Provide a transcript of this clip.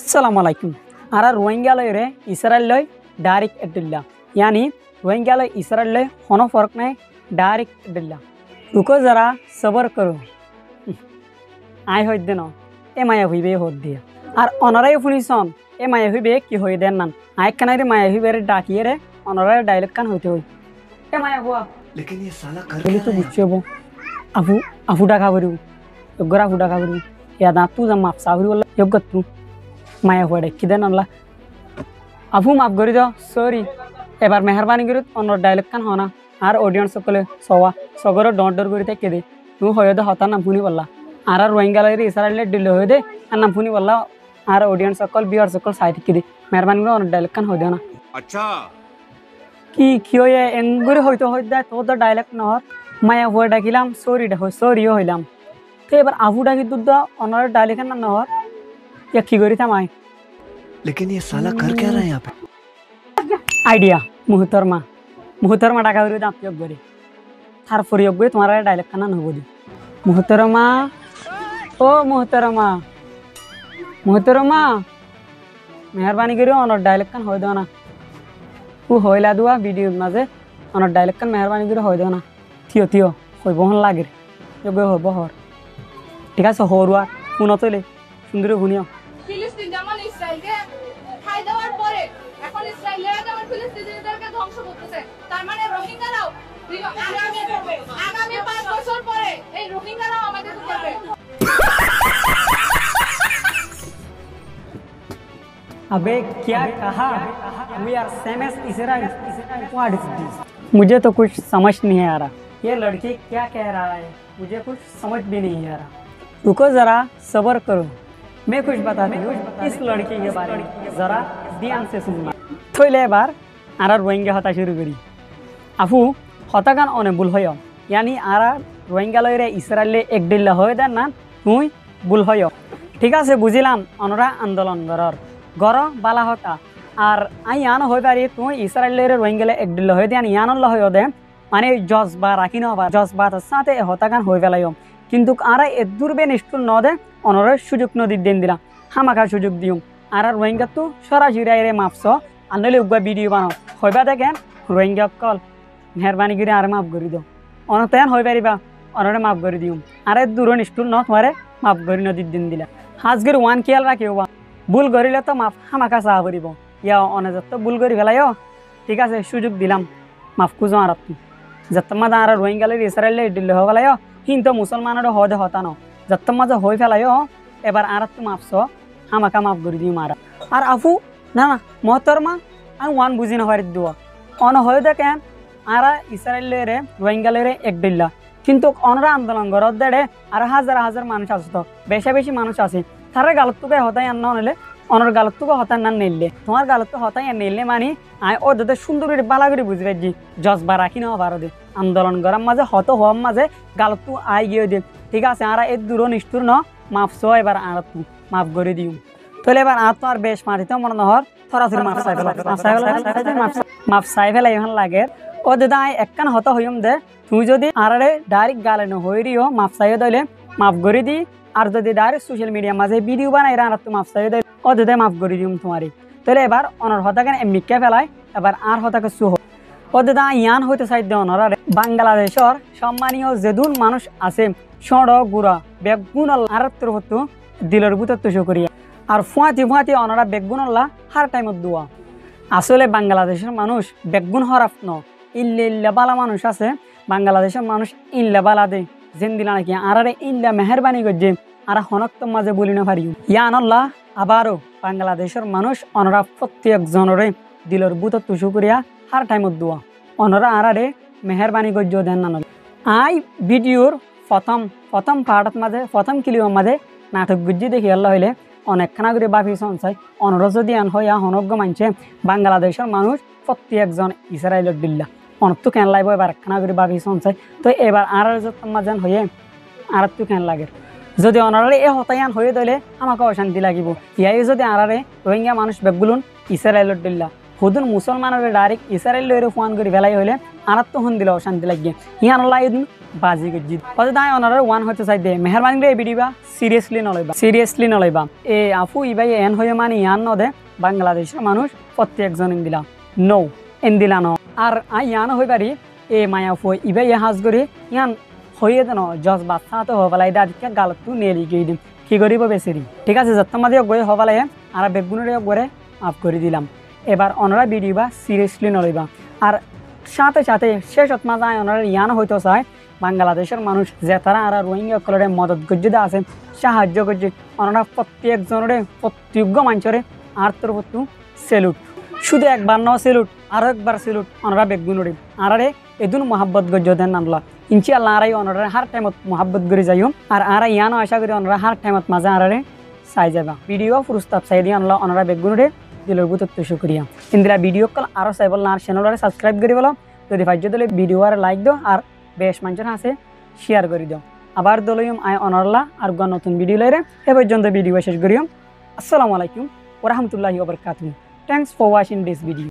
अस्सलाम वालेकुम आरा रोहिंग्या रे इस्राएल डायरेक्ट एडिल्ला यानी रोहिंग्या इस्राएल होनो फर्क नहीं डायरेक्ट एडिल्ला रुको ज़रा सबर करो आय हो दिन ए माया हुई हो दिया और अनराय फुनिसन ए माया हुई कि हो देन नान आय कनारे माया हुई रे डाकिए रे अनराय डायलॉग कान होते हुई ए माया हुआ लेकिन ये साला कर बोले तो बुच्चे बो अफु अफु डाका बरु योगरा अफु डाका बरु या दातु जम माफ साबरी वाला योगतु माया हुआ देखी देन अल्लाह अफु माफ करी दो सॉरी एबार मेहरबानी करी अनर डायलॉग कान होना आर ऑडियंस सकले सवा सगरो डॉट डर करी थे दे तू होय दे हता नाम पुनी वल्ला आर रोहिंग्या रे इस्राएल डिले होय दे नाम पुनी वल्ला आर ऑडियंस सकल बियर सकल साइड की दे मेहरबानी करी अनर डायलॉग कान हो देना अच्छा कि कियो ये एंगुरी होइतो होय दे तो द डायलॉग नहर माया हुआ डाकिलाम सॉरी डे सॉरी होइलाम तो एबार आफु डाकी दुद अनर डायलॉग कान नहर या की करी था माय लेकिन ये साला कर क्या रहा है यहाँ पे आइडिया मुहतरमा डाका करी दाप योग करी थार फुर योग करी तुम्हारा डायलॉग कान न होदी मुहतरमा ओ मुहतरमा मेहरबानी करी अनर डायलॉग कान होय देना उ होइला दुआ वीडियो माजे अनर डायलॉग कान मेहरबानी करी होय देना थियो थियो होय बहन लागे योग हो बहर ठीक আছে হরুয়া পুনতলে সুন্দর ভুনিয়া ফিলিস্তিন যেমন ইসরায়েলকে খাই দেওয়ার পরে এখন ইসরায়েলেরা যেমন ফিলিস্তিনিদেরকে ধ্বংস করতেছে তার মানে রোহিঙ্গারাও আগামী 5 বছর পরে এই রোহিঙ্গারাও আমাদের করবে अबे क्या कहा we are same as Israel what is this मुझे तो कुछ समझ नहीं आ रहा ये लड़की क्या कह रहा है मुझे कुछ समझ भी नहीं आ रहा रुको ज़रा सब्र करो मैं कुछ बताती हूँ इस लड़की के बारे में ज़रा ध्यान से सुनना तो ले बार आरा रोहिंग्या हता शुरू करी आफू हतागान अने बुल होय यानी आरा रोहिंग्या रे इस्राएल एक डिल्ला होय देन ना तुई बुल होय ठीक আছে বুঝিলাম অনরা আন্দোলন গর বালা হতা আর আই ইয়ান হই পারি তুই ইসরায়েল রে রোহিঙ্গা এক ডিল্লা হই দেন ইয়ান ল হই দে মানে জজবা রাখি না জজবা সাথে হতাগান হই ফেলাইম কিন্তু আরা এদুরবে নিষ্ঠুর ন দে অনরে সুযোগ নদী দেন দিলাম হামাকা সুযোগ দিও আর রোহিঙ্গা তো সরাসরি রে মাপছ আনলে উগা ভিডিও বানাও হইবা দেখেন রোহিঙ্গা কল মেহরবানি করে আর মাফ করে দিও অনতেন হই পারিবা অনরে মাফ করে দিও আরে দূর নিষ্ঠুর ন তোমারে মাফ করে নদী দিন দিলা হাজগের ওয়ান খেয়াল রাখিও ভুল করিলে তো মাফ হামাকা চাহ করিব ইয়া অনেজত ভুল করি ফেলাইও ঠিক আছে সুযোগ দিলাম মাফ খুঁজো আর যতমা আর রোহিঙ্গা ইসরায়েল দিল্লি হয়ে ফেলাইও কিন্তু মুসলমানের হদে হতা ন যতমা যে হয়ে ফেলাইও এবার আর তো মাফছ হামাকা মাফ করে দিও মারা আর আফু না না মহতরমা আমি ওয়ান বুঝি না হয়ে দিব অন হয়ে দেখেন আর ইসরায়েল রে রোহিঙ্গা রে এক দিল্লা কিন্তু অনরা আন্দোলন করত দেড়ে আর হাজার হাজার মানুষ আছে তো বেশি বেশি মানুষ আছে তারা গালতুকে হতাই আন নলে অনর গালতুকে হতাই না নিলে তোমার গালতু হতাই আর নিলে মানে আয় ও দাদা সুন্দর করে বালা করে বুঝবে জি জজবা রাখি না পারো দে আন্দোলন করার মাঝে হত হওয়ার মাঝে গালতু আই গিয়ে দে ঠিক আছে আর এর দূর নিষ্ঠুর ন মাফছ এবার আর তু মাফ করে দিও তাহলে এবার আর তো আর বেশ মারিতে মনে নহর থরাথরি মাফ চাই ফেলা মাফ চাই ফেলা ইমান লাগে ও দাদা আই একখান হত হইম দে তুই যদি আরে ডাইরেক্ট গালে ন হইরিও মাফ চাইও দইলে মাফ করে দি আর যদি ডাইরেক্ট সোশ্যাল মিডিয়া মাঝে ভিডিও বানাই আর তুই মাফ চাইও দইলে ও দাদা মাফ করে দিম তোমারই তাহলে এবার অনর হতাকে এমনিকে ফেলাই এবার আর হতাকে সুহ ও দাদা ইয়ান হইতে চাই দে অনর বাংলাদেশের সম্মানীয় যেদুন মানুষ আছে সড় গুড়া বেগুন আর তোর দিলের ভিতর তুষো করিয়া আর ফুয়াতি অনরা বেগুন হার টাইমত দোয়া আসলে বাংলাদেশের মানুষ বেগুন হরাফ ন ইল্লা বালা মানুষ আছে বাংলাদেশের মানুষ ইল্লা বালা দে যেন দিলা নাকি আর ইল্লা মেহরবানি করছে আর হনক্ত মাঝে বলি না পারি ইয়ান আল্লাহ আবারও বাংলাদেশের মানুষ অনরা প্রত্যেক জনরে দিলের ভিতর তুষো করিয়া হার টাইমত দোয়া অনরা আরে মেহরবানি করছ দেন না আই ভিডিওর প্রথম পার্টত মাঝে প্রথম ক্লিপের মাঝে নাটক গুজি দেখি আল্লাহ হইলে অনেকখানা করে বাফি সঞ্চাই অনরা যদি আন হইয়া হনজ্ঞ মানছে বাংলাদেশের মানুষ প্রত্যেকজন ইসরায়েলের দিল্লা অনতো কেন লাগবে এবার একখানা করে বাফি সঞ্চাই তো এবার আর মাঝান হয়ে আর তো কেন লাগে যদি অনারে এ হতায়ান হয়ে দিলে আমাকে অশান্তি লাগিব ইয়াই যদি আরারে রোহিঙ্গা মানুষ বেগুলুন ইসরায়েলের দিল্লা হুদুন মুসলমানের ডাইরেক্ট ইসরায়েল ফোন করে ফেলাই হইলে আনার তো হন দিল শান্তি লাগিয়ে ইয়ান আল্লাহ এদিন বাজি গজ্জি হয়তো দায় অনারে ওয়ান হয়তো চাই দে মেহরবানি করে এই ভিডিওবা সিরিয়াসলি নলইবা এ আফু ইবাই এন হয়ে মানে ইয়ান নদে বাংলাদেশের মানুষ প্রত্যেকজন ইন্দিলা নো ইন্দিলা ন আর ইয়ান হই পারি এ মায়াফু ইবাই হাজ করি ইয়ান হয়ে দেন জজ বাচ্চা তো হবালাই দাদিকে গালতু নেলি গিয়ে দিম কি করিব বেসিরি ঠিক আছে যত মাদি গয়ে হবালাই আর বেগুনের গড়ে আপ করে দিলাম এবার অনরা ভিডিও বা সিরিয়াসলি নলইবা আর সাথে সাথে শেষ হতমা যায় ওনারা ইয়ান হইতো চায় বাংলাদেশের মানুষ যে তারা আর রোহিঙ্গা কলরে মদত গজ্জিদা আছে সাহায্য করছে ওনারা প্রত্যেকজনের প্রত্যেক মানুষরে আর তোর প্রত্যু সেলুট শুধু একবার ন সেলুট আরও একবার সেলুট ওনারা বেগুনরে আরারে এদুন মহাব্বত গজ্জ দেন নানলা ইনশাআল্লাহ আরাই ওনারা হার টাইমত মহাব্বত করে যাইও আর আরা ইয়ানো আশা করি ওনারা হার টাইমত মাঝে আরারে চাই যাবা ভিডিও প্রস্তাব চাই দিয়ে আনলা ওনারা বেগুনরে দিলের বুত শুক্রিয়া ইন্দিরা ভিডিও কল আরও চাই বল আর চ্যানেলরে সাবস্ক্রাইব করে বলো যদি ভাজ্য দিলে ভিডিও আর লাইক দাও আর বেশ মানুষের হাসে শেয়ার করে দাও আবার দলইম আয় অনরলা আর নতুন ভিডিও লাইরে এ পর্যন্ত ভিডিও শেষ করিও আসসালামু আলাইকুম ওয়া রাহমাতুল্লাহি ওয়া বারাকাতুহু thanks for watching this video